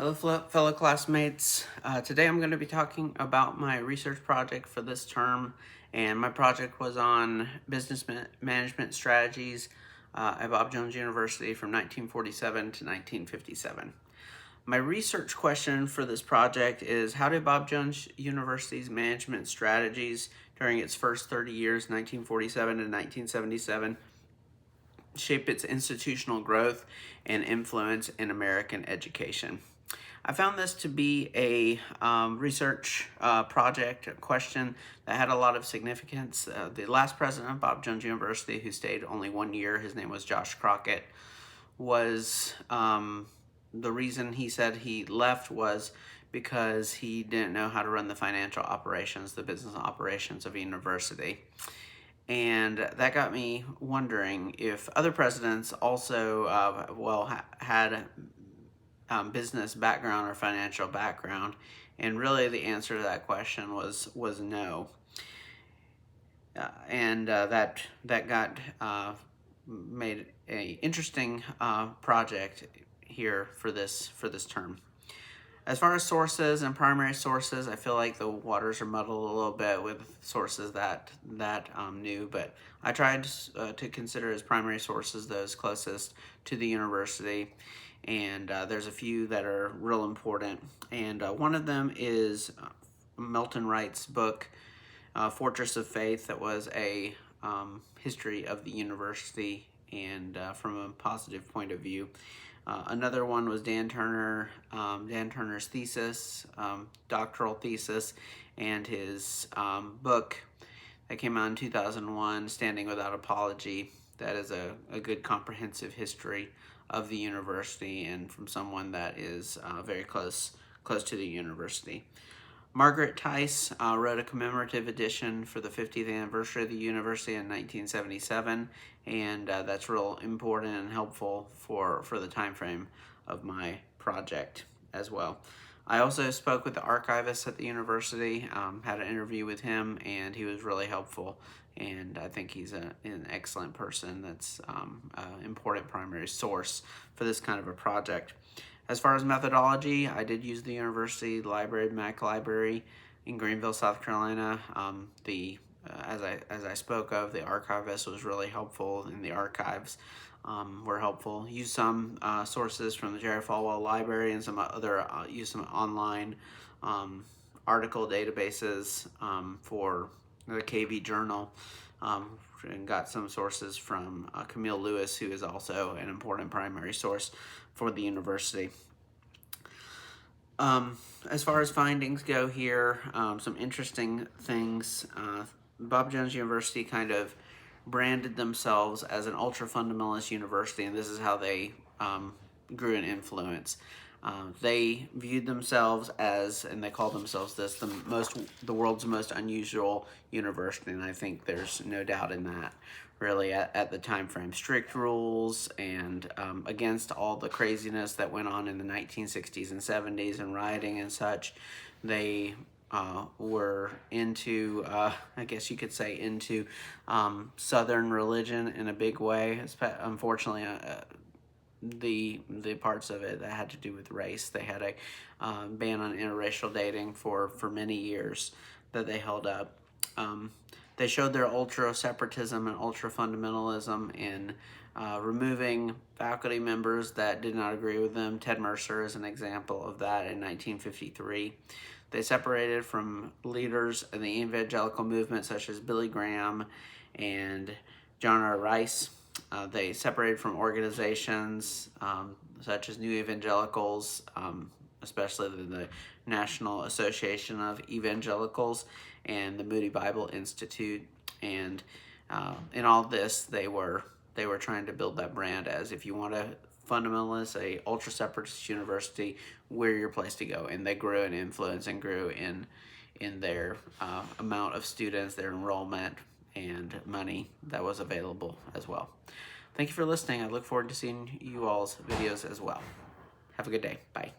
Hello fellow classmates. Today I'm going to be talking about my research project for this term, and my project was on business management strategies at Bob Jones University from 1947 to 1957. My research question for this project is, how did Bob Jones University's management strategies during its first 30 years, 1947 to 1977, shape its institutional growth and influence in American education? I found this to be a research project, a question that had a lot of significance. The last president of Bob Jones University, who stayed only 1 year, his name was Josh Crockett, was the reason he said he left was because he didn't know how to run the financial operations, the business operations of a university. And that got me wondering if other presidents also, had business background or financial background, and really the answer to that question was no. That got made a interesting project here for this term. As far as sources and primary sources, I feel like the waters are muddled a little bit with sources that new, but I tried to consider as primary sources those closest to the university, and there's a few that are real important. And one of them is Milton Wright's book, Fortress of Faith, that was a history of the university and from a positive point of view. Another one was Dan Turner's thesis, doctoral thesis, and his book that came out in 2001, Standing Without Apology. That is a good comprehensive history of the university and from someone that is very close to the university. Margaret Tice wrote a commemorative edition for the 50th anniversary of the university in 1977, and that's real important and helpful for the time frame of my project as well. I also spoke with the archivist at the university, had an interview with him, and he was really helpful, and I think he's an excellent person that's an important primary source for this kind of a project. As far as methodology, I did use the university library, Mac Library in Greenville, South Carolina. As I spoke of, the archivist was really helpful, and the archives were helpful. Used some sources from the Jerry Falwell Library and some other used some online article databases for the KB Journal. And got some sources from Camille Lewis, who is also an important primary source for the university. As far as findings go here, some interesting things. Bob Jones University kind of branded themselves as an ultra-fundamentalist university, and this is how they grew in influence. They viewed themselves as, and they called themselves this, the world's most unusual university, and I think there's no doubt in that, really, at the time frame. Strict rules, and against all the craziness that went on in the 1960s and 70s and rioting and such. They were into, I guess you could say, into Southern religion in a big way. Unfortunately, the parts of it that had to do with race. They had a ban on interracial dating for many years that they held up. They showed their ultra-separatism and ultra-fundamentalism in removing faculty members that did not agree with them. Ted Mercer is an example of that in 1953. They separated from leaders in the evangelical movement such as Billy Graham and John R. Rice. They separated from organizations such as New Evangelicals, especially the National Association of Evangelicals and the Moody Bible Institute. And in all this, they were trying to build that brand as, if you want a fundamentalist, a ultra-separatist university, we're your place to go. And they grew in influence and grew in their amount of students, their enrollment, and money that was available as well. Thank you for listening. I look forward to seeing you all's videos as well. Have a good day. Bye.